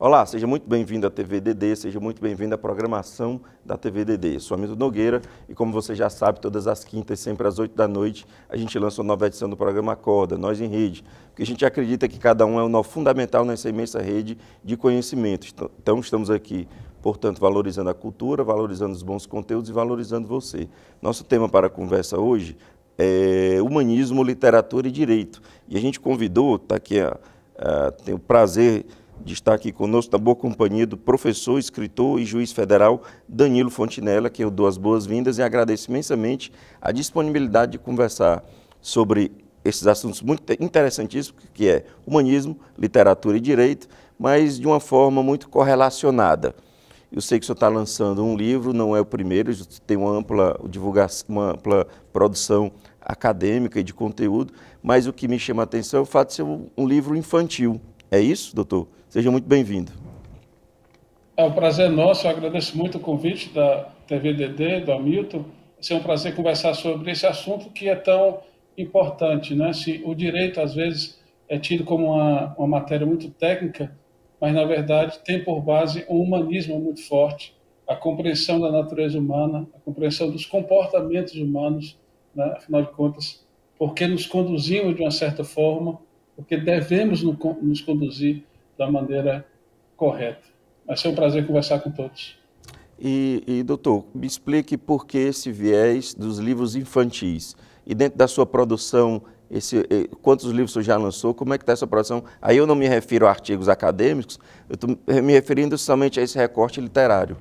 Olá, seja muito bem-vindo à TV DD, seja muito bem-vindo à programação da TV DD. Eu sou Hamilton Nogueira e, como você já sabe, todas as quintas, sempre às 8 da noite, a gente lança uma nova edição do programa Acorda, Nós em Rede, porque a gente acredita que cada um é um nó fundamental nessa imensa rede de conhecimento. Então, estamos aqui, portanto, valorizando a cultura, valorizando os bons conteúdos e valorizando você. Nosso tema para a conversa hoje é humanismo, literatura e direito. E a gente convidou, está aqui, tem o prazer de estar aqui conosco, na boa companhia do professor, escritor e juiz federal Danilo Fontinella, que eu dou as boas-vindas e agradeço imensamente a disponibilidade de conversar sobre esses assuntos muito interessantíssimos, que é humanismo, literatura e direito, mas de uma forma muito correlacionada. Eu sei que o senhor está lançando um livro, não é o primeiro, tem uma ampla divulgação, uma ampla produção acadêmica e de conteúdo, mas o que me chama a atenção é o fato de ser um livro infantil. É isso, doutor? Seja muito bem-vindo. É um prazer nosso, eu agradeço muito o convite da TV DD, do Hamilton. É um prazer conversar sobre esse assunto que é tão importante, né? Se o direito, às vezes, é tido como uma matéria muito técnica, mas, na verdade, tem por base um humanismo muito forte, a compreensão da natureza humana, a compreensão dos comportamentos humanos, né? Afinal de contas, porque nos conduzimos de uma certa forma, porque devemos nos conduzir da maneira correta. Vai ser um prazer conversar com todos. Doutor, me explique por que esse viés dos livros infantis. E dentro da sua produção, quantos livros você já lançou? Como é que está essa produção? Aí eu não me refiro a artigos acadêmicos, eu estou me referindo somente a esse recorte literário.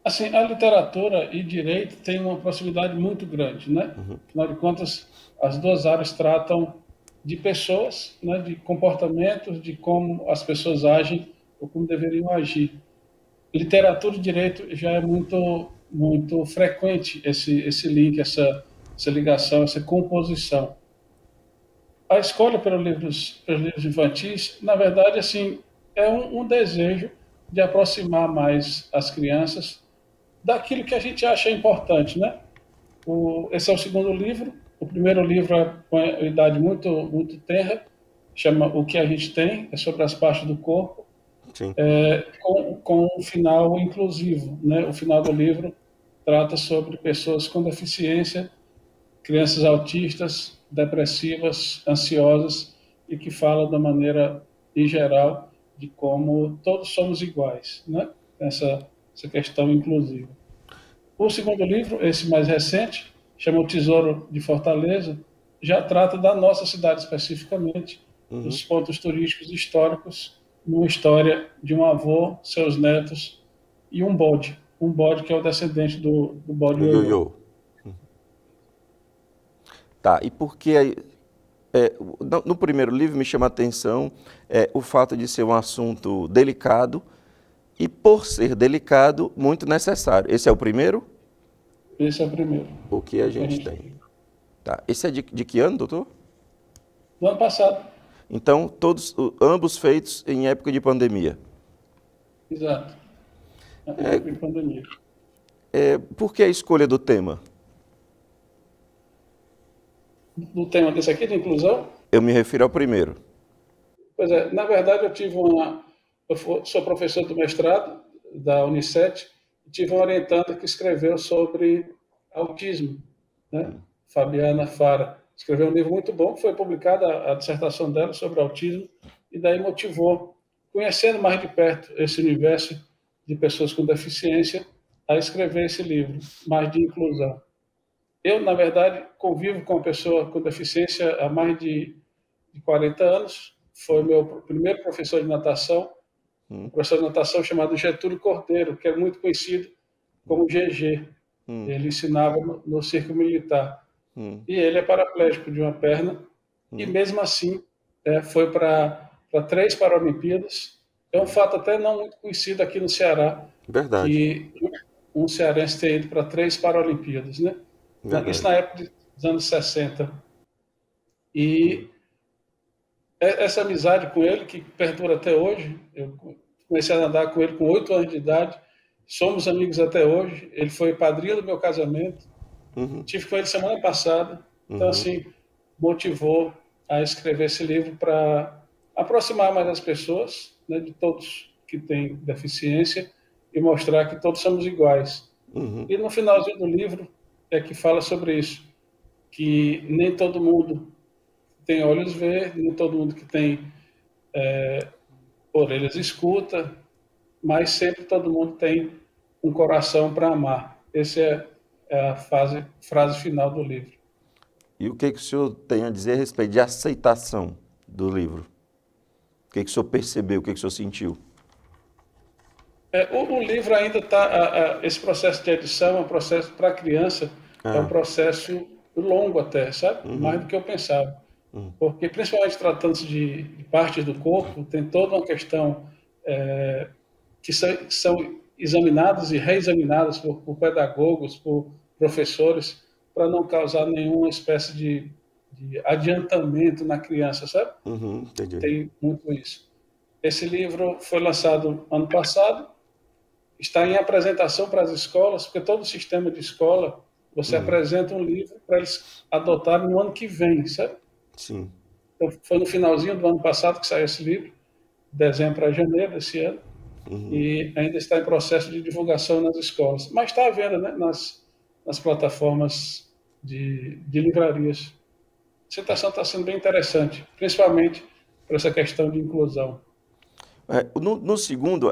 Assim, a literatura e direito têm uma proximidade muito grande, né? Afinal de contas, as duas áreas tratam de pessoas, né, de comportamentos, de como as pessoas agem ou como deveriam agir. Literatura e direito já é muito frequente esse link, essa ligação, essa composição. A escolha pelos livros infantis, na verdade, assim, é um desejo de aproximar mais as crianças daquilo que a gente acha importante, né? Esse é o segundo livro. O primeiro livro é com a idade muito tenra, chama O que a gente tem, é sobre as partes do corpo, Sim. com um final inclusivo, né? O final do livro trata sobre pessoas com deficiência, crianças autistas, depressivas, ansiosas, e que fala da maneira, em geral, de como todos somos iguais, né? Essa questão inclusiva. O segundo livro, esse mais recente, chama O Tesouro de Fortaleza, já trata da nossa cidade especificamente, dos pontos turísticos históricos, numa história de um avô, seus netos e um bode que é o descendente do bode Do ioiô. ioiô. Tá, e por que no primeiro livro me chama a atenção o fato de ser um assunto delicado e, por ser delicado, muito necessário. Esse é o primeiro? Esse é o primeiro. O que a Que a gente gente tem. tem. Tá. Esse é de que ano, doutor? No ano passado, Então, ambos feitos em época de pandemia. exato, na época de pandemia. Por que a escolha do tema? No tema desse aqui, de inclusão, Eu me refiro ao primeiro. pois é, na verdade sou professor do mestrado da Unicef e tive uma orientanda que escreveu sobre autismo, né? Fabiana Fara. Escreveu um livro muito bom, foi publicada a dissertação dela sobre autismo e daí motivou, conhecendo mais de perto esse universo de pessoas com deficiência, a escrever esse livro, mais de inclusão. Eu, na verdade, convivo com uma pessoa com deficiência há mais de 40 anos. Foi meu primeiro professor de natação, um professor de natação chamado Getúlio Cordeiro, que é muito conhecido como GG. Ele ensinava no circo militar. E ele é paraplégico de uma perna, e mesmo assim foi para 3 Paralimpíadas. É um fato até não muito conhecido aqui no Ceará, Verdade, que um cearense ter ido para 3 Paralimpíadas, né? Isso verdade. na época dos anos 60. E essa amizade com ele, que perdura até hoje, eu comecei a nadar com ele com 8 anos de idade, somos amigos até hoje, ele foi padrinho do meu casamento, tive com ele semana passada, então assim, motivou a escrever esse livro para aproximar mais as pessoas, né, de todos que têm deficiência e mostrar que todos somos iguais. E no finalzinho do livro é que fala sobre isso, que nem todo mundo tem olhos verdes, nem todo mundo que tem orelhas escuta, mas sempre todo mundo tem um coração para amar. Essa é a frase final do livro. E o que o senhor tem a dizer a respeito de aceitação do livro? O que o senhor percebeu, o que o senhor sentiu? O livro ainda está... Esse processo de edição é um processo para criança, é um processo longo até, sabe? Mais do que eu pensava. Porque, principalmente tratando-se de partes do corpo, tem toda uma questão que são examinadas e reexaminadas por pedagogos, por professores, para não causar nenhuma espécie de adiantamento na criança, sabe? Entendi. Tem muito isso. Esse livro foi lançado ano passado, está em apresentação para as escolas, porque todo o sistema de escola, você apresenta um livro para eles adotarem no ano que vem, sabe? Sim. Então, foi no finalzinho do ano passado que saiu esse livro, dezembro para janeiro desse ano, e ainda está em processo de divulgação nas escolas. Mas está à venda, né, nas plataformas de livrarias. A citação está sendo bem interessante, principalmente por essa questão de inclusão. No segundo,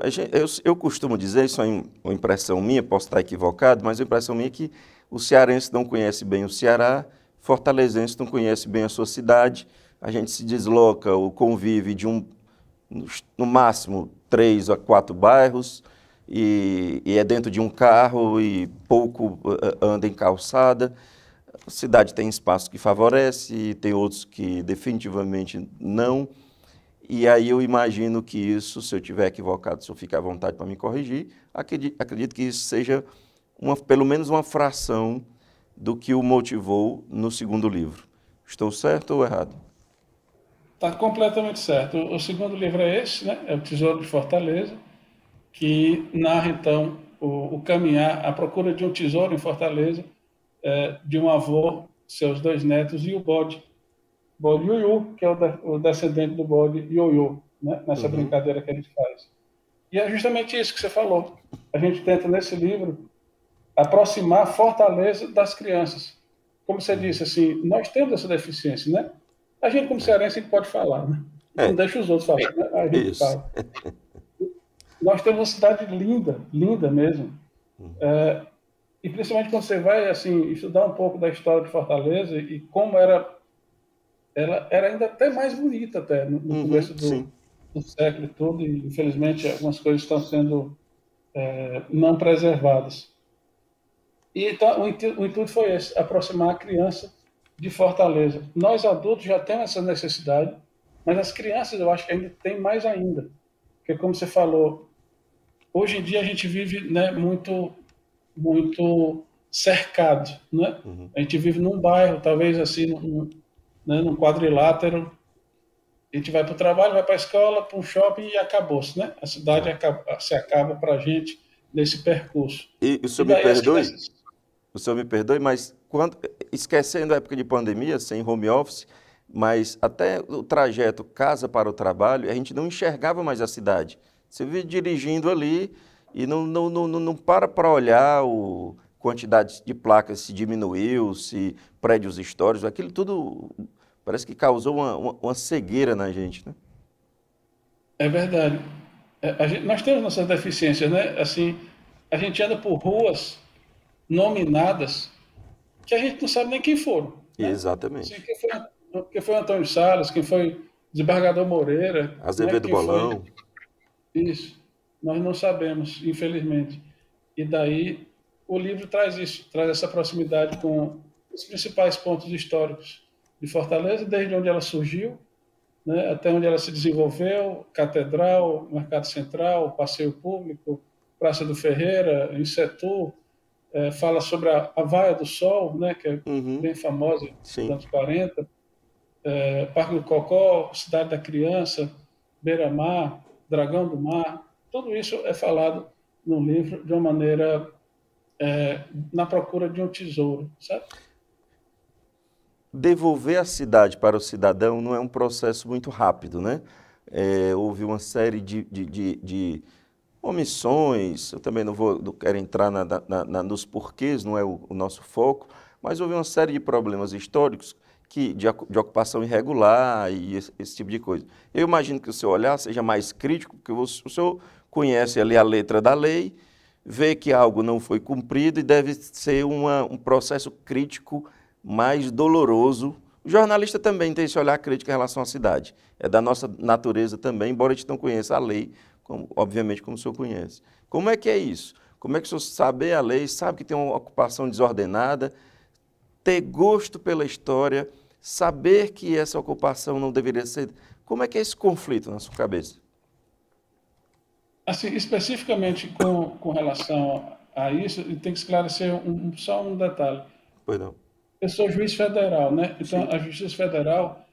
eu costumo dizer, isso é uma impressão minha, posso estar equivocado, mas a impressão minha é que o cearense não conhece bem o Ceará, fortalezense não conhece bem a sua cidade, a gente se desloca ou convive no máximo 3 a 4 bairros, e é dentro de um carro e pouco anda em calçada. A cidade tem espaços que favorece, tem outros que definitivamente não. E aí eu imagino que isso, se eu estiver equivocado, se eu ficar à vontade para me corrigir, acredito que isso seja pelo menos uma fração do que o motivou no segundo livro. Estou certo ou errado? Está completamente certo. O segundo livro é esse, né? É o Tesouro de Fortaleza, que narra, então, o caminhar, a procura de um tesouro em Fortaleza, de um avô, seus 2 netos e o bode Yuyu, que é o descendente do bode Ioiô, né? Nessa brincadeira que a gente faz. E é justamente isso que você falou. A gente tenta, nesse livro, aproximar Fortaleza das crianças. Como você disse, assim, nós temos essa deficiência, né? A gente, como cearense, a gente pode falar, né? Não deixa os outros falar, né? A gente Isso. fala. Nós temos uma cidade linda, linda mesmo. E principalmente quando você vai, assim, estudar um pouco da história de Fortaleza e como ela era ainda até mais bonita até no começo do século todo, e infelizmente algumas coisas estão sendo não preservadas. E então, o intuito foi esse, aproximar a criança de Fortaleza. Nós adultos já temos essa necessidade, mas as crianças eu acho que ainda tem mais ainda. Porque, como você falou, hoje em dia a gente vive, né, muito cercado, né? A gente vive num bairro, talvez assim, num quadrilátero. A gente vai para o trabalho, vai para a escola, para um shopping e acabou-se, né? A cidade se acaba para a gente nesse percurso. E o senhor me perdoe? O senhor me perdoe, mas esquecendo a época de pandemia, sem home office, mas até o trajeto casa para o trabalho, a gente não enxergava mais a cidade. Você vive dirigindo ali e não para olhar quantidade de placas, se diminuiu, se prédios históricos, aquilo tudo parece que causou uma cegueira na gente, né? É verdade. Nós temos nossas deficiências, né? Assim, a gente anda por ruas nominadas que a gente não sabe nem quem foram. Né? Exatamente. Assim, quem foi Antônio Salles, quem foi Desembargador Moreira, Azevedo quem Bolão. Foi... Isso. Nós não sabemos, infelizmente. E daí o livro traz isso, traz essa proximidade com os principais pontos históricos de Fortaleza, desde onde ela surgiu, né, até onde ela se desenvolveu, Catedral, Mercado Central, Passeio Público, Praça do Ferreira, Insetur, fala sobre a Vaia do Sol, né, que é bem famosa nos anos 40, Parque do Cocó, Cidade da Criança, Beira-Mar, Dragão do Mar, tudo isso é falado no livro de uma maneira na procura de um tesouro, sabe? Devolver a cidade para o cidadão não é um processo muito rápido, né? houve uma série de omissões, eu também não quero entrar nos porquês, não é o nosso foco, mas houve uma série de problemas históricos de ocupação irregular e esse tipo de coisa. Eu imagino que o seu olhar seja mais crítico, porque o senhor conhece ali a letra da lei, vê que algo não foi cumprido e deve ser um processo crítico mais doloroso. O jornalista também tem esse olhar crítico em relação à cidade. É da nossa natureza também, embora a gente não conheça a lei, obviamente como o senhor conhece. Como é que é isso? Como é que o senhor sabe a lei, sabe que tem uma ocupação desordenada, ter gosto pela história, saber que essa ocupação não deveria ser... Como é que é esse conflito na sua cabeça? Assim, especificamente com relação a isso, tem que esclarecer só um detalhe. Pois não. Eu sou juiz federal, né? Então, Sim. a Justiça Federal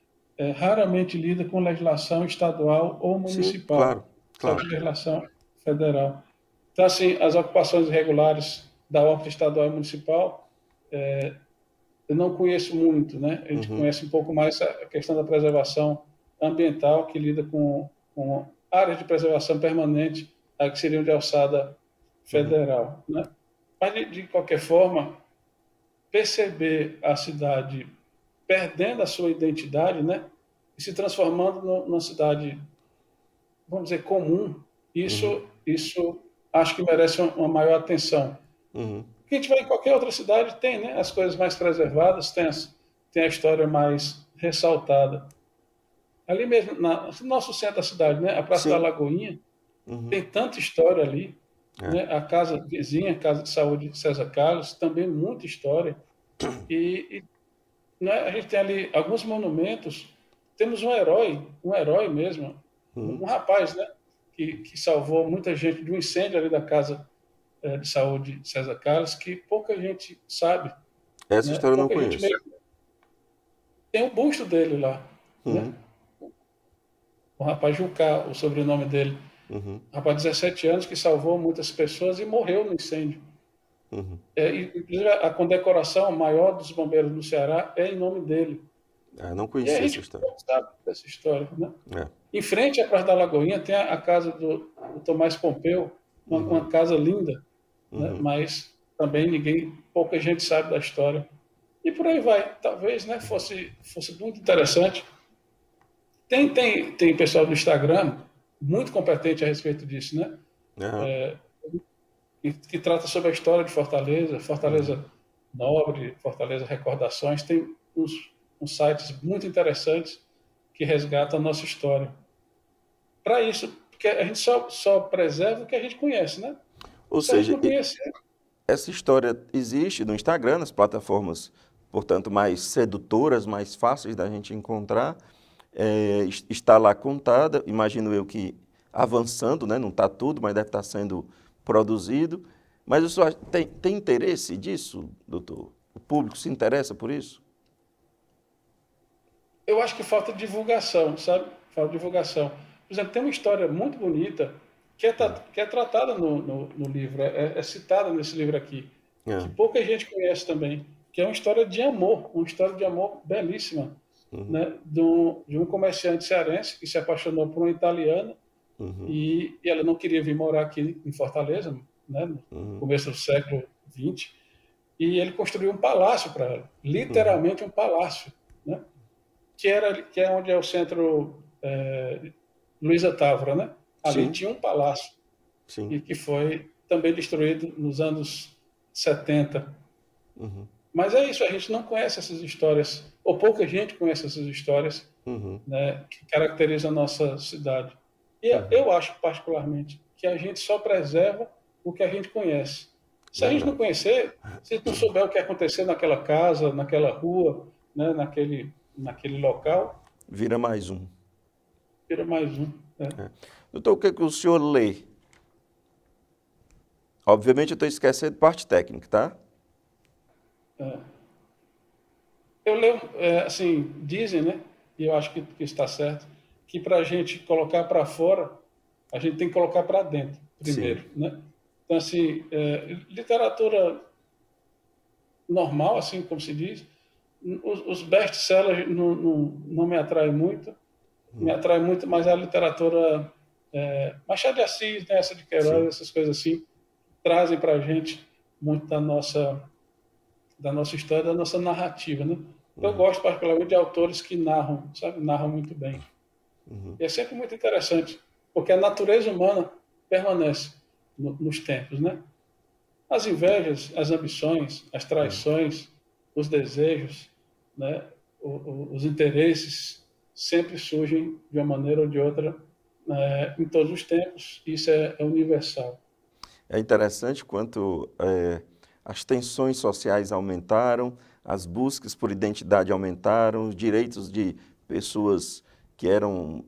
raramente lida com legislação estadual ou Sim, municipal, claro, só claro. com legislação federal. Então, assim, as ocupações irregulares da órbita estadual e municipal, eu não conheço muito, né? A gente conhece um pouco mais a questão da preservação ambiental, que lida com áreas de preservação permanente, que seriam de alçada federal, né? Mas, de qualquer forma, perceber a cidade perdendo a sua identidade, né, e se transformando numa cidade, vamos dizer, comum, isso acho que merece uma maior atenção. Porque a gente vai em qualquer outra cidade, tem, né, as coisas mais preservadas, tem a história mais ressaltada. Ali mesmo, no nosso centro da cidade, né, a Praça da Sim. Lagoinha, tem tanta história ali, né, a casa vizinha, a Casa de Saúde César Carlos, também muita história. E né, a gente tem ali alguns monumentos, temos um herói mesmo, um rapaz, né, que salvou muita gente de um incêndio ali da Casa de Saúde César Carlos, que pouca gente sabe, Essa né? história eu não Pouca gente conheço. mesmo. Tem o busto dele lá, né? O rapaz Jucá, o sobrenome dele. Um rapaz de 17 anos que salvou muitas pessoas e morreu no incêndio. Inclusive, a condecoração maior dos bombeiros do Ceará é em nome dele. Não E a conhecia essa gente história. sabe dessa história, né? É. Em frente à Praça da Lagoinha tem a casa do Tomás Pompeu, uma casa linda, né? Mas também pouca gente sabe da história. E por aí vai. Talvez, né, fosse muito interessante. Tem pessoal do Instagram muito competente a respeito disso, né? Que trata sobre a história de Fortaleza, Fortaleza Nobre, Fortaleza Recordações. Tem uns sites muito interessantes que resgatam a nossa história. Para isso, porque a gente só preserva o que a gente conhece, né? Ou Se a gente seja, não conhecer... essa história existe no Instagram, nas plataformas, portanto, mais sedutoras, mais fáceis da gente encontrar. Está lá contada, imagino eu que avançando, né? Não está tudo, mas deve estar sendo produzido. Mas o senhor tem interesse disso, doutor? O público se interessa por isso? Eu acho que falta divulgação, sabe? Falta divulgação. Por exemplo, tem uma história muito bonita que é tratada no livro, é citada nesse livro aqui, que pouca gente conhece também, que é uma história de amor belíssima, né? De um comerciante cearense que se apaixonou por uma italiana e ela não queria vir morar aqui em Fortaleza, né? No começo do século XX, e ele construiu um palácio para ela, literalmente um palácio, né? Que é onde é o centro Luiza Távora, né? Ali Sim, tinha um palácio sim. e que foi também destruído nos anos 70. Mas é isso, a gente não conhece essas histórias, ou pouca gente conhece essas histórias, né, que caracterizam a nossa cidade. E eu acho, particularmente, que a gente só preserva o que a gente conhece. Se a gente não conhecer, se não souber o que aconteceu naquela casa, naquela rua, né, naquele local, Vira mais um. vira mais um. Né? Doutor, o que o senhor lê? Obviamente eu estou esquecendo parte técnica, tá? Eu leio, assim, dizem, né, e eu acho que está certo, que para a gente colocar para fora, a gente tem que colocar para dentro Sim. primeiro, né? Então, assim, literatura normal, assim como se diz, os best-sellers não me atraem muito, Me atrai muito mais a literatura Machado de Assis, né, essa de Queiroz, Sim. essas coisas assim, trazem para a gente muito da nossa história, da nossa narrativa, né? Eu gosto particularmente de autores que narram, sabe, narram muito bem. E é sempre muito interessante, porque a natureza humana permanece nos tempos, né? As invejas, as ambições, as traições, os desejos, né? Os interesses sempre surgem de uma maneira ou de outra, em todos os tempos. Isso é universal. É interessante quanto as tensões sociais aumentaram, as buscas por identidade aumentaram, os direitos de pessoas que eram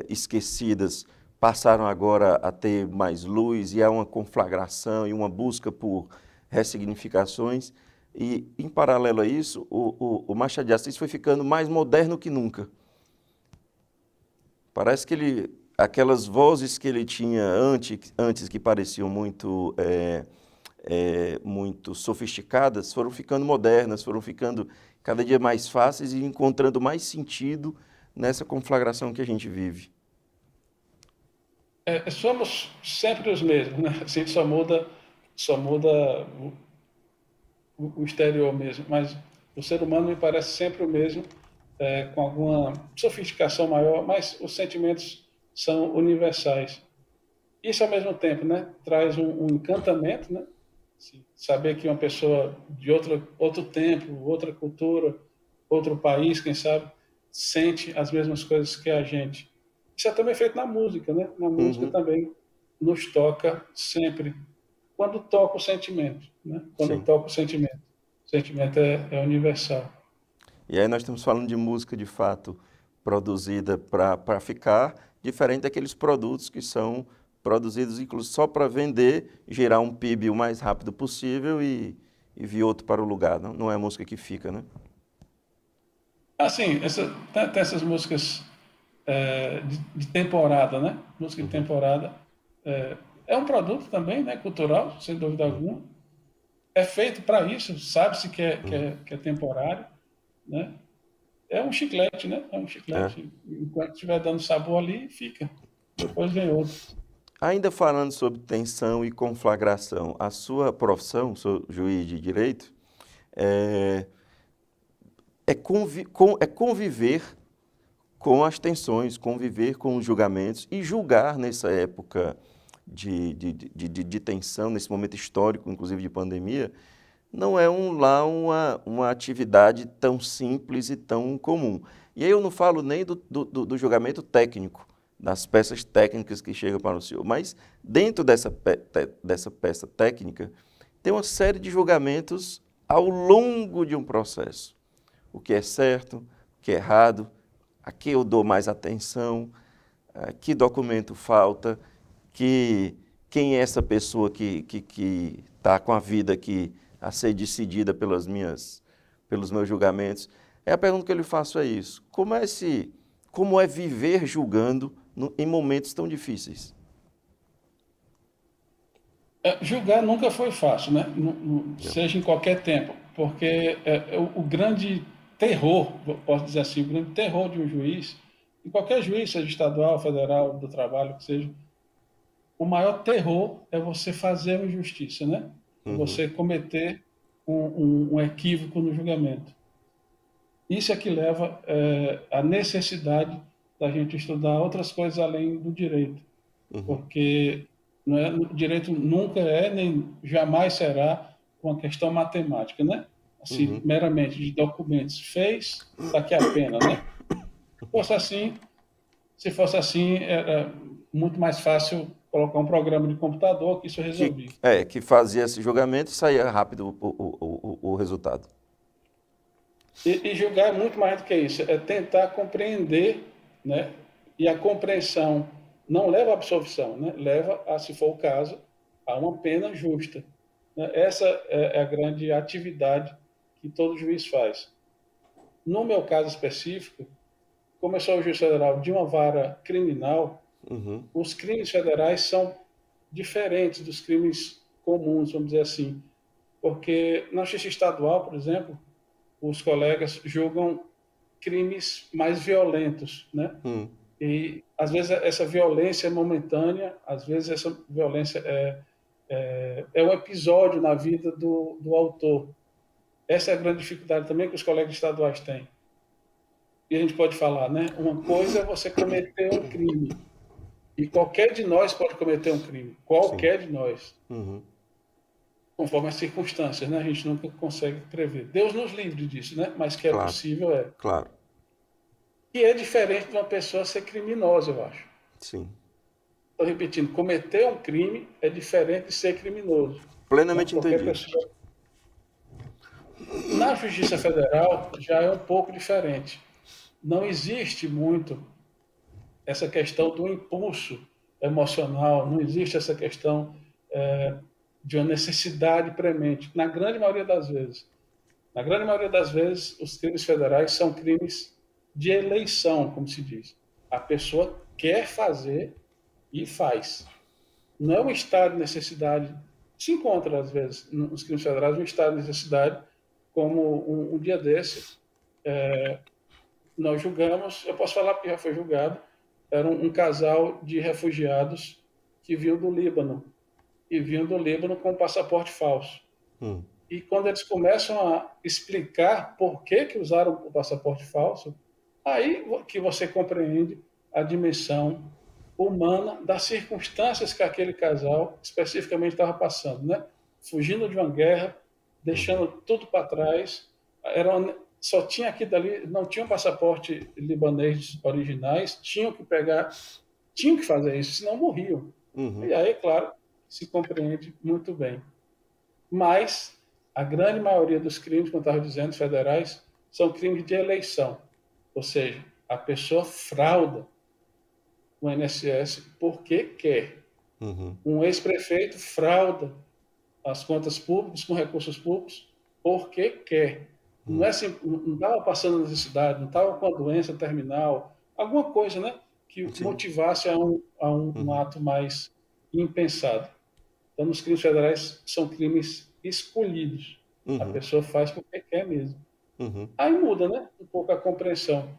esquecidas passaram agora a ter mais luz e há uma conflagração e uma busca por ressignificações. E, em paralelo a isso, o Machado de Assis foi ficando mais moderno que nunca. Parece que aquelas vozes que ele tinha antes que pareciam muito sofisticadas, foram ficando modernas, foram ficando cada dia mais fáceis e encontrando mais sentido nessa conflagração que a gente vive. Somos sempre os mesmos, né? A gente só muda o exterior mesmo, mas o ser humano me parece sempre o mesmo, com alguma sofisticação maior, mas os sentimentos são universais. Isso, ao mesmo tempo, né, traz um encantamento, né? Saber que uma pessoa de outro tempo, outra cultura, outro país, quem sabe, sente as mesmas coisas que a gente. Isso é também feito na música, né? Na música Uhum, também nos toca sempre. Quando toca o sentimento, né? Quando sim. toca o sentimento. O sentimento é universal. E aí nós estamos falando de música, de fato, produzida para ficar, diferente daqueles produtos que são produzidos, inclusive, só para vender, gerar um PIB o mais rápido possível e vir outro para o lugar. Não, não é a música que fica, né? Assim, tem essas músicas de temporada, né? Música de temporada. É um produto também, né? Cultural, sem dúvida alguma. É feito para isso, sabe-se que é temporário, né? É um chiclete, né? É um É. chiclete. Enquanto estiver dando sabor ali, fica. Depois vem outro. Ainda falando sobre tensão e conflagração, a sua profissão, sou juiz de direito, é, é conviver com as tensões, conviver com os julgamentos e julgar nessa época de tensão, nesse momento histórico, inclusive de pandemia, não é lá uma atividade tão simples e tão comum. E aí eu não falo nem do julgamento técnico, das peças técnicas que chegam para o senhor, mas dentro dessa peça técnica, tem uma série de julgamentos ao longo de um processo. O que é certo, o que é errado, a que eu dou mais atenção, que documento falta, quem é essa pessoa que está com a vida aqui a ser decidida pelos meus julgamentos. É a pergunta que eu lhe faço é isso. Como é viver julgando em momentos tão difíceis? Julgar nunca foi fácil, né? Seja em qualquer tempo, porque o grande terror, posso dizer assim, o grande terror de um juiz, em qualquer juiz, seja estadual, federal, do trabalho, que seja, o maior terror é você fazer uma injustiça, né? É Uhum, você cometer um equívoco no julgamento. Isso é que leva à necessidade da gente estudar outras coisas além do direito, uhum, porque o direito nunca nem jamais será uma questão matemática, né? Assim, uhum. meramente de documentos. Fez, está aqui a pena, né? Fosse assim, se fosse assim, era muito mais fácil colocar um programa de computador que isso resolvia. Que fazia esse julgamento e saía rápido o resultado. E julgar é muito mais do que isso, é tentar compreender, né? E a compreensão não leva à absolvição, né? Leva, se for o caso, a uma pena justa. Né? Essa é a grande atividade que todo juiz faz. No meu caso específico, como eu sou o juiz federal de uma vara criminal, Uhum, os crimes federais são diferentes dos crimes comuns, vamos dizer assim. Porque na justiça estadual, por exemplo, os colegas julgam crimes mais violentos, né? E às vezes essa violência é momentânea, às vezes essa violência é um episódio na vida do autor. Essa é a grande dificuldade também que os colegas estaduais têm. E a gente pode falar, né? Uma coisa é você cometer um crime, e qualquer de nós pode cometer um crime, qualquer de nós, conforme as circunstâncias, né? A gente nunca consegue prever. Deus nos livre disso, né? Mas que é possível, é. Claro. E é diferente de uma pessoa ser criminosa, eu acho. Sim. Estou repetindo, cometer um crime é diferente de ser criminoso. Plenamente entendido. Pessoa... Na Justiça Federal já é um pouco diferente. Não existe muito essa questão do impulso emocional, não existe essa questão de uma necessidade premente, na grande maioria das vezes. Na grande maioria das vezes, os crimes federais são crimes de eleição, como se diz. A pessoa quer fazer e faz. Não é um estado de necessidade. Se encontra, às vezes, nos crimes federais, um estado de necessidade, como um dia desse, nós julgamos, eu posso falar porque já foi julgado, era um casal de refugiados que vinham do Líbano, e vinham do Líbano com passaporte falso. E quando eles começam a explicar por que usaram o passaporte falso, aí que você compreende a dimensão humana das circunstâncias que aquele casal especificamente estava passando, né? Fugindo de uma guerra, deixando tudo para trás, só tinha aqui dali, não tinham passaporte libanês originais, tinham que fazer isso, senão morriam. E aí, claro, se compreende muito bem. Mas a grande maioria dos crimes, como eu estava dizendo, federais, são crimes de eleição. Ou seja, a pessoa frauda o INSS porque quer. Um ex-prefeito frauda as contas públicas com recursos públicos porque quer. Não é assim, não estava passando necessidade, não estava com a doença terminal, alguma coisa, né, que motivasse a um ato mais impensado. Então, nos crimes federais, são crimes escolhidos. A pessoa faz porque quer mesmo. Aí muda, né, um pouco a compreensão.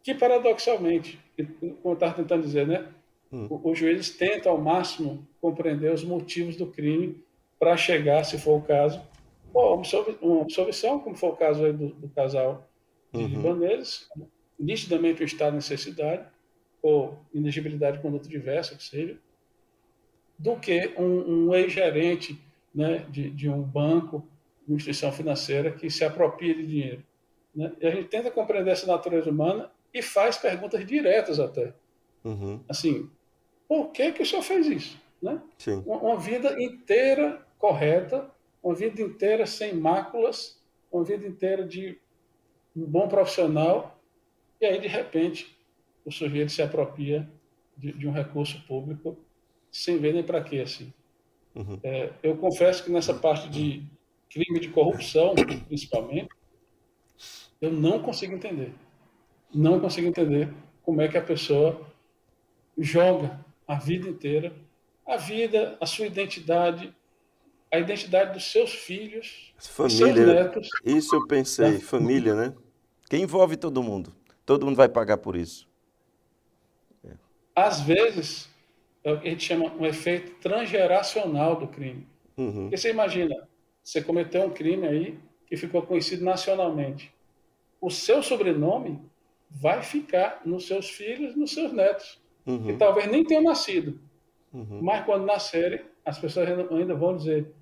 Que, paradoxalmente, como eu estava tentando dizer, né, os juízes tentam ao máximo compreender os motivos do crime para chegar, se for o caso, uma absolvição, como foi o caso aí do casal de libaneses, nitidamente o estado de necessidade, ou inegibilidade de conduta diversa, que seja, do que um ex-gerente, né, de um banco, de uma instituição financeira que se apropria de dinheiro. Né? E a gente tenta compreender essa natureza humana e faz perguntas diretas até. Assim, por que o senhor fez isso? Né? Uma vida inteira correta, uma vida inteira sem máculas, uma vida inteira de um bom profissional, e aí, de repente, o sujeito se apropria de um recurso público sem ver nem para quê. Assim. Eu confesso que nessa parte de crime de corrupção, principalmente, eu não consigo entender. Não consigo entender como é que a pessoa joga a vida inteira, a vida, a sua identidade, a identidade dos seus filhos, família, seus netos. Isso eu pensei, família, né? Que envolve todo mundo vai pagar por isso. Às vezes, é o que a gente chama um efeito transgeracional do crime. Porque você imagina, você cometeu um crime aí que ficou conhecido nacionalmente. O seu sobrenome vai ficar nos seus filhos, nos seus netos, que talvez nem tenham nascido. Mas quando nascerem, as pessoas ainda vão dizer: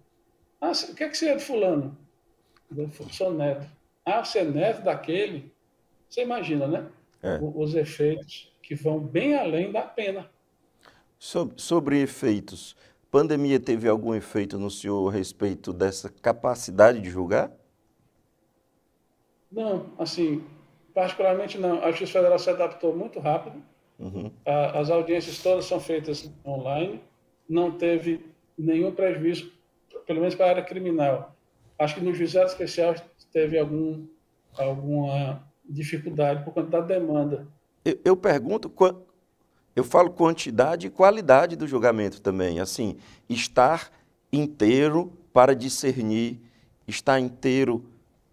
o que é que você é de fulano? Eu sou neto. Você é neto daquele? Você imagina, né? Os efeitos que vão bem além da pena. Sobre efeitos, pandemia teve algum efeito no senhor a respeito dessa capacidade de julgar? Não, assim, particularmente não. A Justiça Federal se adaptou muito rápido. As audiências todas são feitas online. Não teve nenhum prejuízo, pelo menos para a área criminal. Acho que no juizado especial teve alguma dificuldade por conta da demanda. Eu pergunto, eu falo quantidade e qualidade do julgamento também. Assim, estar inteiro para discernir, estar inteiro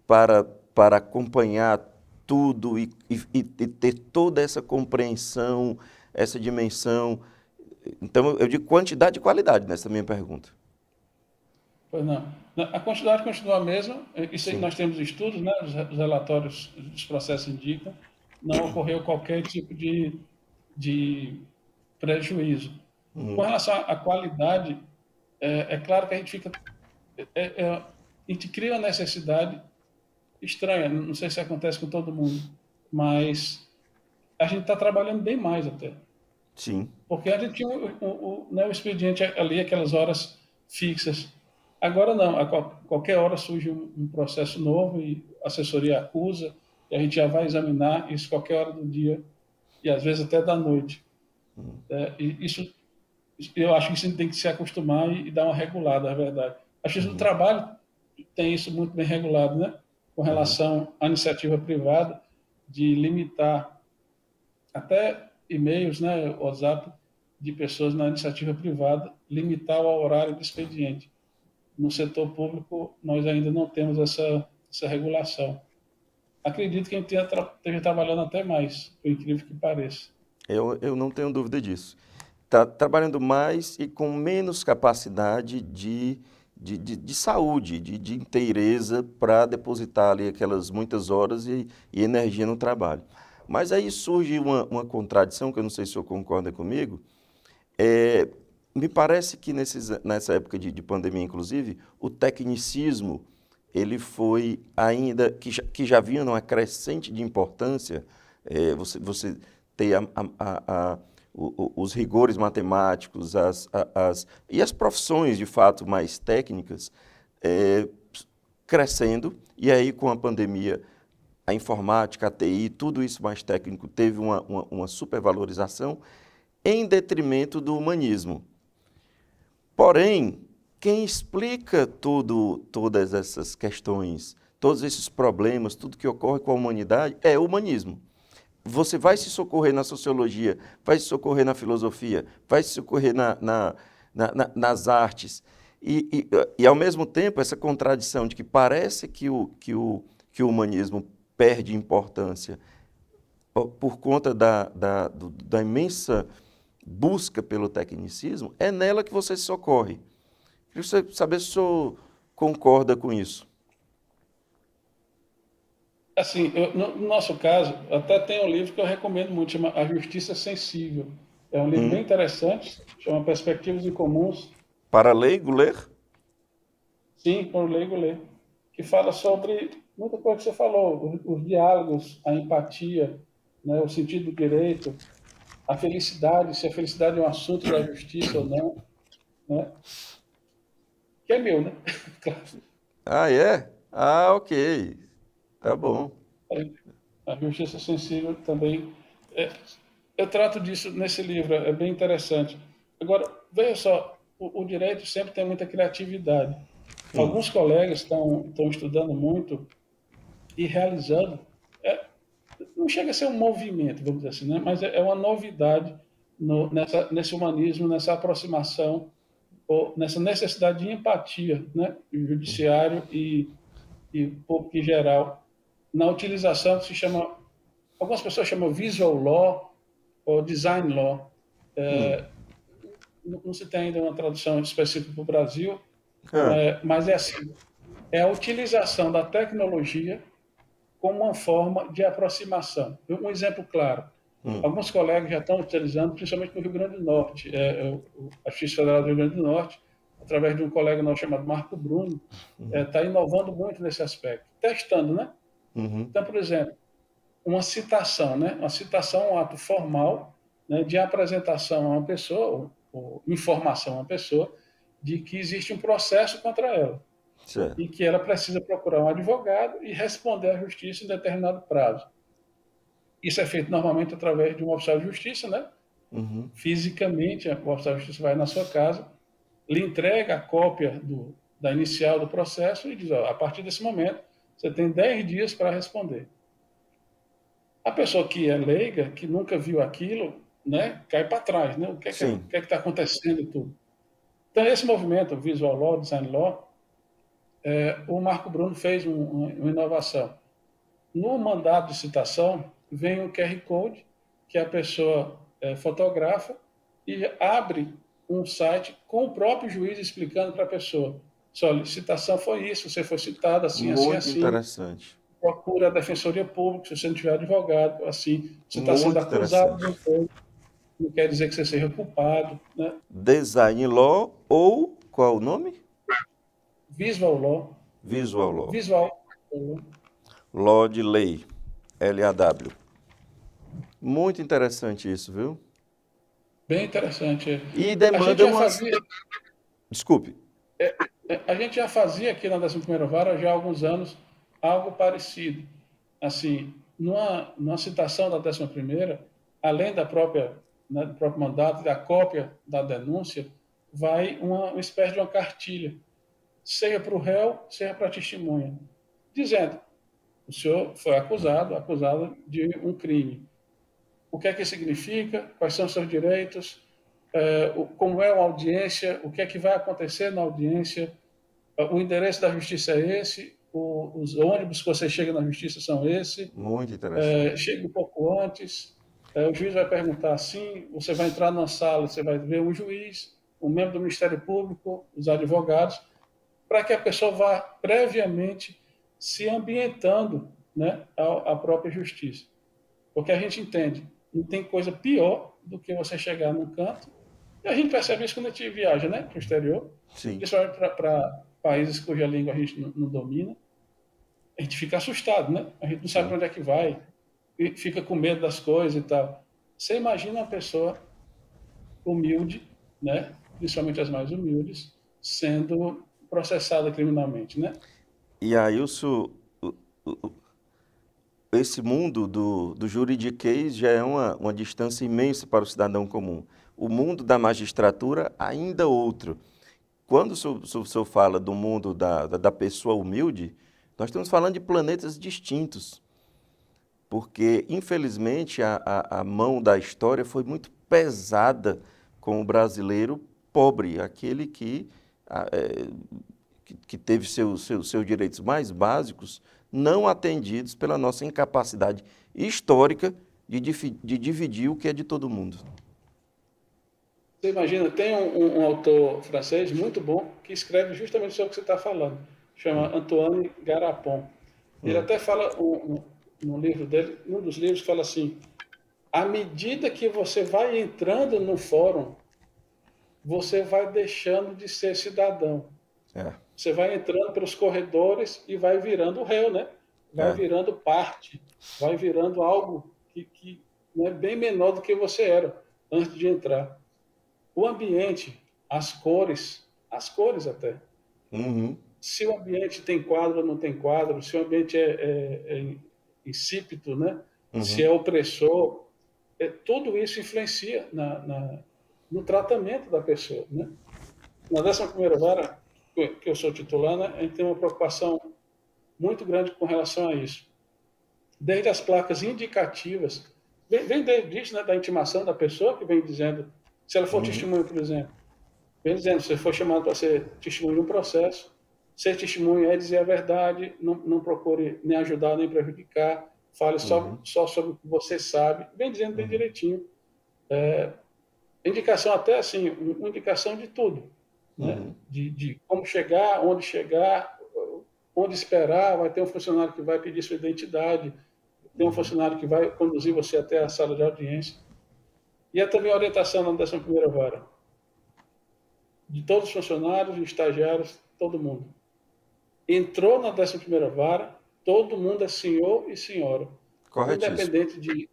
para acompanhar tudo e ter toda essa compreensão, essa dimensão. Então, eu digo quantidade e qualidade nessa minha pergunta. Pois não. A quantidade continua a mesma, isso aí Sim. nós temos estudos, né? Os relatórios dos processos indicam, não ocorreu qualquer tipo de prejuízo. Com Uhum. relação à qualidade, é claro que a gente fica. A gente cria uma necessidade estranha, não sei se acontece com todo mundo, mas a gente está trabalhando bem mais até. Sim. Porque a gente tinha né, o expediente ali, aquelas horas fixas. Agora não, qualquer hora surge um processo novo e a assessoria acusa, e a gente já vai examinar isso qualquer hora do dia, e às vezes até da noite. E isso, eu acho que isso tem que se acostumar e dar uma regulada, na verdade. Acho que no Uhum. trabalho tem isso muito bem regulado, né? Com Uhum. relação à iniciativa privada, de limitar até e-mails, né, WhatsApp, de pessoas na iniciativa privada, limitar o horário do expediente. No setor público, nós ainda não temos essa regulação. Acredito que a gente esteja trabalhando até mais, por incrível que pareça. Eu não tenho dúvida disso. Está trabalhando mais e com menos capacidade de saúde, de inteireza para depositar ali aquelas muitas horas e energia no trabalho. Mas aí surge uma contradição, que eu não sei se o senhor concorda comigo. Me parece que nessa época de pandemia, inclusive, o tecnicismo ele foi ainda, que já vinha numa crescente de importância, você ter os rigores matemáticos e as profissões, de fato, mais técnicas, crescendo, e aí com a pandemia, a informática, a TI, tudo isso mais técnico teve uma supervalorização em detrimento do humanismo. Porém, quem explica todas essas questões, todos esses problemas, tudo que ocorre com a humanidade, é o humanismo. Você vai se socorrer na sociologia, vai se socorrer na filosofia, vai se socorrer nas artes. E, ao mesmo tempo, essa contradição de que parece que o humanismo perde importância por conta da imensa busca pelo tecnicismo, é nela que você se socorre. Queria saber se o senhor concorda com isso. Assim, no nosso caso, até tem um livro que eu recomendo muito, chama A Justiça Sensível. É um livro bem interessante, chama Perspectivas Incomuns. Para leigo ler? Sim, por leigo ler. Que fala sobre muita coisa que você falou, os diálogos, a empatia, né, o sentido do direito, a felicidade, se a felicidade é um assunto da justiça ou não, né? Que é meu, né? Claro. Ah, é? Ah, ok. Tá bom. A justiça sensível também. É, eu trato disso nesse livro, é bem interessante. Agora, veja só, o direito sempre tem muita criatividade. Alguns colegas estão estudando muito e realizando. Não chega a ser um movimento, vamos dizer assim, né? Mas é uma novidade nesse humanismo, nessa aproximação, ou nessa necessidade de empatia, né? Judiciário e público em geral, na utilização que se chama, algumas pessoas chamam visual law ou design law. Hum. Não se tem ainda uma tradução específica para o Brasil, Ah, mas é assim, é a utilização da tecnologia como uma forma de aproximação. Um exemplo claro, alguns colegas já estão utilizando, principalmente no Rio Grande do Norte, a Justiça Federal do Rio Grande do Norte, através de um colega nosso chamado Marco Bruno, está inovando muito nesse aspecto, testando, né? Então, por exemplo, uma citação, né? Uma citação é um ato formal, né, de apresentação a uma pessoa, ou informação a uma pessoa, de que existe um processo contra ela certo. e que ela precisa procurar um advogado e responder à justiça em determinado prazo. Isso é feito normalmente através de um oficial de justiça, né? Fisicamente, o oficial de justiça vai na sua casa, lhe entrega a cópia da inicial do processo e diz, ó, a partir desse momento, você tem 10 dias para responder. A pessoa que é leiga, que nunca viu aquilo, né, cai para trás, né? O que Sim. é que está acontecendo e tudo. Então, esse movimento, Visual Law, Design Law, o Marco Bruno fez uma inovação. No mandado de citação, vem um QR Code que a pessoa fotografa e abre um site com o próprio juiz explicando para a pessoa: sua citação foi isso, você foi citado assim, assim, Muito assim, interessante. procura a defensoria pública se você não tiver advogado, assim, você está sendo Muito acusado de interessante. um coisa, não quer dizer que você seja culpado, né? Design Law ou qual o nome? Visual Law, Visual Law. Visual Law. Law de lei. LAW. Muito interessante isso, viu? Bem interessante. E A gente demanda já umas. fazia, Desculpe. a gente já fazia aqui na 11ª Vara já há alguns anos algo parecido. Assim, numa citação da 11ª, além da própria, né, do próprio mandato, da cópia da denúncia, vai uma espécie de uma cartilha, seja para o réu, seja para a testemunha, dizendo: o senhor foi acusado de um crime. O que é que significa? Quais são os seus direitos? Como é uma audiência? O que é que vai acontecer na audiência? O endereço da justiça é esse? Os ônibus que você chega na justiça são esse? Muito interessante. Chega um pouco antes. O juiz vai perguntar assim: você vai entrar na sala, você vai ver um juiz, um membro do Ministério Público, os advogados, para que a pessoa vá previamente se ambientando, né, à própria justiça. Porque a gente entende, não tem coisa pior do que você chegar num canto, e a gente percebe isso quando a gente viaja, né, para o exterior, Sim. principalmente para países cuja língua a gente não domina, a gente fica assustado, né? A gente não sabe para Sim. onde é que vai, e fica com medo das coisas e tal. Você imagina uma pessoa humilde, né, principalmente as mais humildes, sendo processada criminalmente, né? E aí, esse mundo do juridiquês já é uma distância imensa para o cidadão comum. O mundo da magistratura, ainda outro. Quando o senhor fala do mundo da pessoa humilde, nós estamos falando de planetas distintos. Porque, infelizmente, a mão da história foi muito pesada com o brasileiro pobre, aquele que teve seus direitos mais básicos não atendidos pela nossa incapacidade histórica de dividir o que é de todo mundo. Você imagina, tem um autor francês muito bom que escreve justamente sobre o que você está falando. Chama Antoine Garapon. Ele Hum, até fala no livro dele, um dos livros fala assim: à medida que você vai entrando no fórum, você vai deixando de ser cidadão. é, Você vai entrando pelos corredores e vai virando réu, né? Vai é. virando parte, vai virando algo que é bem menor do que você era antes de entrar. O ambiente, as cores até. Uhum, Se o ambiente tem quadro ou não tem quadro, se o ambiente é insípido, né? Se uhum. é opressor, tudo isso influencia no tratamento da pessoa, né? Na 11ª Vara, que eu sou titular, né, a gente tem uma preocupação muito grande com relação a isso. Desde as placas indicativas, vem desde isso, né, da intimação da pessoa, que vem dizendo, se ela for Uhum. testemunha, por exemplo, vem dizendo, se você for chamado para ser testemunha de um processo, ser testemunha é dizer a verdade, não procure nem ajudar nem prejudicar, fale Uhum. só sobre o que você sabe, vem dizendo bem Uhum. direitinho. Indicação até assim, uma indicação de tudo, né? Uhum. De como chegar, onde esperar, vai ter um funcionário que vai pedir sua identidade, tem um Uhum. funcionário que vai conduzir você até a sala de audiência. E é também a orientação na 11ª Vara, de todos os funcionários, estagiários, todo mundo. Entrou na 11ª Vara, todo mundo é senhor e senhora, Corretíssimo. independente de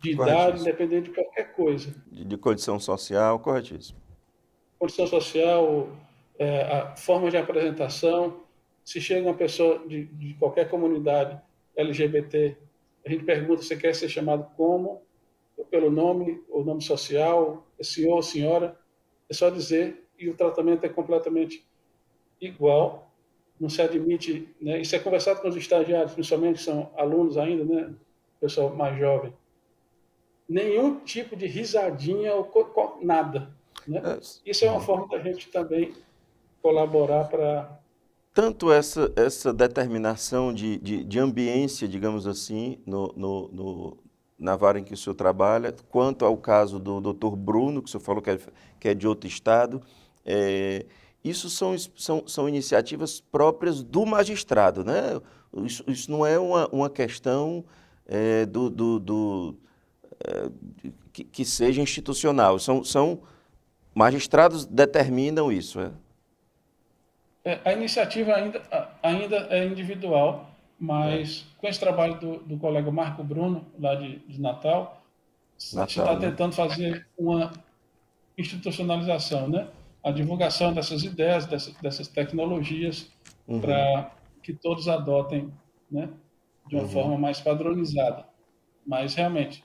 idade, Corretíssimo. independente de qualquer coisa. De condição social, corretíssimo. Condição social, a forma de apresentação. Se chega uma pessoa de qualquer comunidade LGBT, a gente pergunta se quer ser chamado como, pelo nome, o nome social, senhor ou senhora, é só dizer, e o tratamento é completamente igual, não se admite, né? Isso é conversado com os estagiários, principalmente que são alunos ainda, né? Pessoal mais jovem. Nenhum tipo de risadinha ou nada, né? É, Isso é uma forma da gente também colaborar para tanto essa determinação de ambiência, digamos assim, na vara em que o senhor trabalha, quanto ao caso do doutor Bruno, que o senhor falou que é de outro estado, isso são iniciativas próprias do magistrado, né? Isso não é uma questão que seja institucional, são magistrados determinam isso. A iniciativa ainda é individual, mas com esse trabalho do colega Marco Bruno, lá de Natal, se está Né? tentando fazer uma institucionalização, né? A divulgação dessas ideias, dessas tecnologias, para que todos adotem, né? De uma forma mais padronizada. Mas, realmente,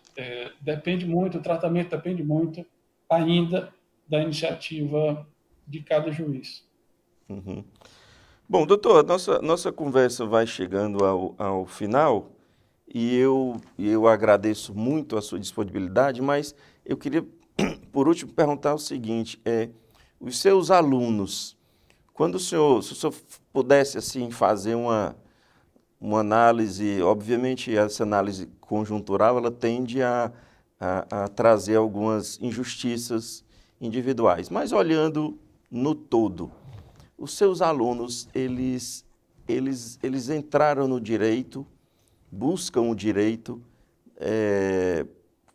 depende muito, o tratamento depende muito ainda da iniciativa de cada juiz. Bom, doutor, nossa conversa vai chegando ao final e eu agradeço muito a sua disponibilidade, mas eu queria, por último, perguntar o seguinte, os seus alunos, se o senhor pudesse assim, fazer uma análise, obviamente essa análise conjuntural, ela tende a trazer algumas injustiças individuais, mas olhando no todo, os seus alunos, eles entraram no direito, buscam o direito,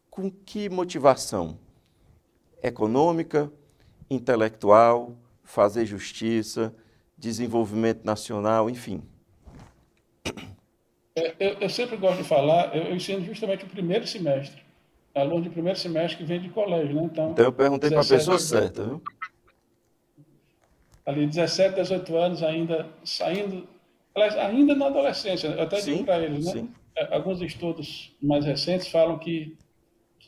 com que motivação? Econômica, intelectual, fazer justiça, desenvolvimento nacional, enfim. Eu sempre gosto de falar, eu ensino justamente o primeiro semestre, aluno de primeiro semestre que vem de colégio, né? Então eu perguntei para a pessoa certa, viu? Ali 17, 18 anos ainda saindo, ainda na adolescência, eu até digo para eles, né? Alguns estudos mais recentes falam que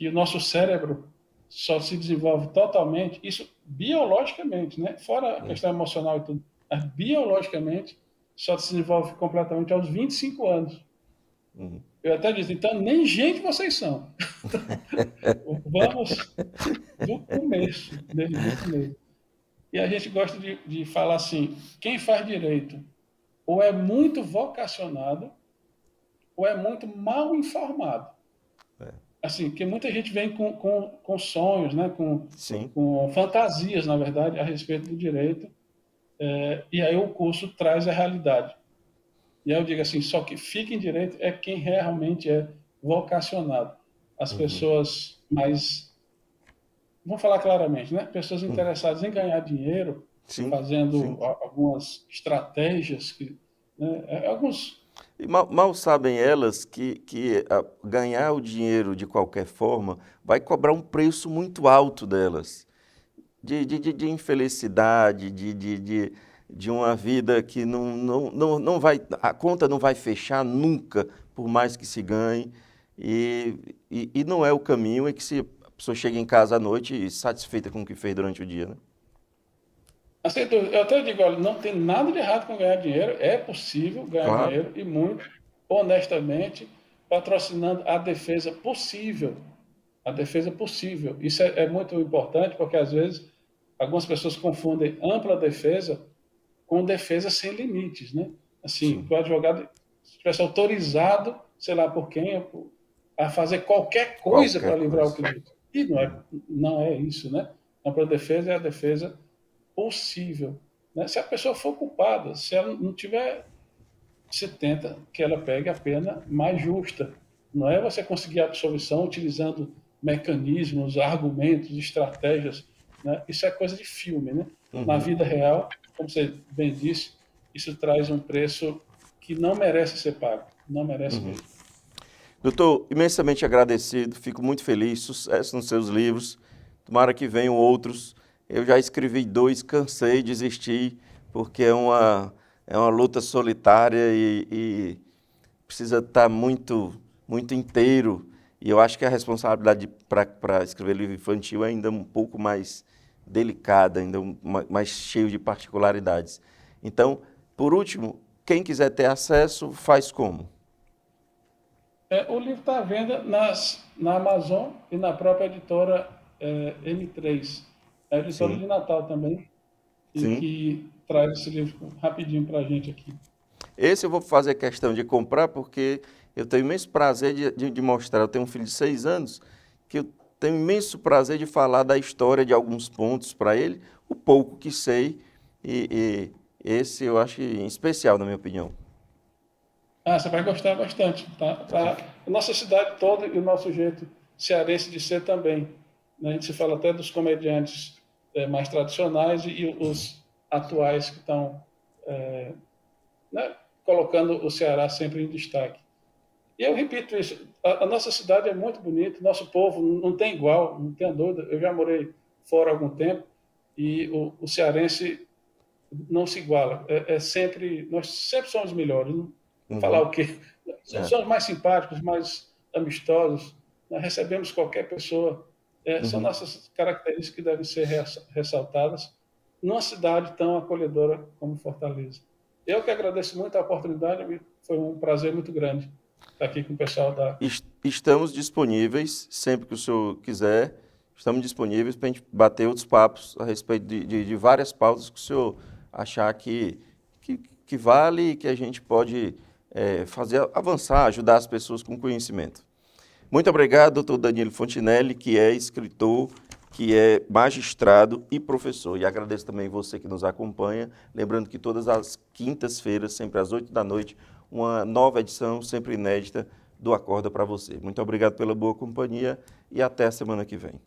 o nosso cérebro só se desenvolve totalmente, isso biologicamente, né? Fora a questão emocional e tudo, mas biologicamente só se desenvolve completamente aos 25 anos. Eu até disse, então nem gente vocês são. Vamos do começo, desde o começo. E a gente gosta de falar assim, quem faz direito ou é muito vocacionado ou é muito mal informado. Assim, que muita gente vem com sonhos, né? com fantasias, na verdade, a respeito do direito, e aí o curso traz a realidade. E aí eu digo assim, só que fica em direito é quem realmente é vocacionado. As pessoas mais... Vamos falar claramente, né? Pessoas interessadas em ganhar dinheiro, fazendo algumas estratégias, né? Alguns... E mal sabem elas que ganhar o dinheiro de qualquer forma vai cobrar um preço muito alto delas. De infelicidade, de uma vida que não vai... A conta não vai fechar nunca, por mais que se ganhe. E não é o caminho, é que se a pessoa chega em casa à noite satisfeita com o que fez durante o dia, né? Eu até digo, olha, não tem nada de errado com ganhar dinheiro, é possível ganhar dinheiro, e muito, honestamente, patrocinando a defesa possível. A defesa possível. Isso é muito importante, porque às vezes algumas pessoas confundem ampla defesa com defesa sem limites, né? Assim, o advogado estivesse autorizado, sei lá por quem, a fazer qualquer coisa para livrar o cliente. E não é isso, né? Ampla defesa é a defesa possível. Né? Se a pessoa for culpada, se ela não tiver, se tenta que ela pegue a pena mais justa. Não é você conseguir a absolvição utilizando mecanismos, argumentos, estratégias. Né? Isso é coisa de filme. Né? Na vida real, como você bem disse, isso traz um preço que não merece ser pago. Não merece mesmo. Doutor, imensamente agradecido, fico muito feliz, sucesso nos seus livros, tomara que venham outros. Eu já escrevi 2, cansei, desisti, porque é uma luta solitária e precisa estar muito inteiro. E eu acho que a responsabilidade para escrever livro infantil é ainda um pouco mais delicada, ainda mais cheio de particularidades. Então, por último, quem quiser ter acesso, faz como? O livro está à venda na Amazon e na própria editora M3. A editora de Natal também, e que traz esse livro rapidinho para a gente aqui. Esse eu vou fazer questão de comprar, porque eu tenho imenso prazer de mostrar. Eu tenho um filho de 6 anos, que eu tenho imenso prazer de falar da história de alguns pontos para ele, o pouco que sei, e esse eu acho especial, na minha opinião. Ah, você vai gostar bastante, tá? A nossa cidade toda e o nosso jeito cearense de ser também, né? A gente se fala até dos comediantes mais tradicionais e os atuais que estão, né, colocando o Ceará sempre em destaque. E eu repito isso, a nossa cidade é muito bonita, nosso povo não tem igual, não tenha dúvida. Eu já morei fora há algum tempo e o cearense não se iguala. Nós sempre somos melhores. Não vou falar Uhum. o quê? É. Somos mais simpáticos, mais amistosos, nós recebemos qualquer pessoa. São Uhum. nossas características que devem ser ressaltadas numa cidade tão acolhedora como Fortaleza. Eu que agradeço muito a oportunidade, foi um prazer muito grande estar aqui com o pessoal da. Estamos disponíveis, sempre que o senhor quiser, estamos disponíveis para a gente bater outros papos a respeito de várias pautas que o senhor achar que vale e que a gente pode fazer avançar, ajudar as pessoas com conhecimento. Muito obrigado, doutor Danilo Fontinelli, que é escritor, que é magistrado e professor. E agradeço também você que nos acompanha. Lembrando que todas as quintas-feiras, sempre às 8 da noite, uma nova edição, sempre inédita, do Acorda para você. Muito obrigado pela boa companhia e até a semana que vem.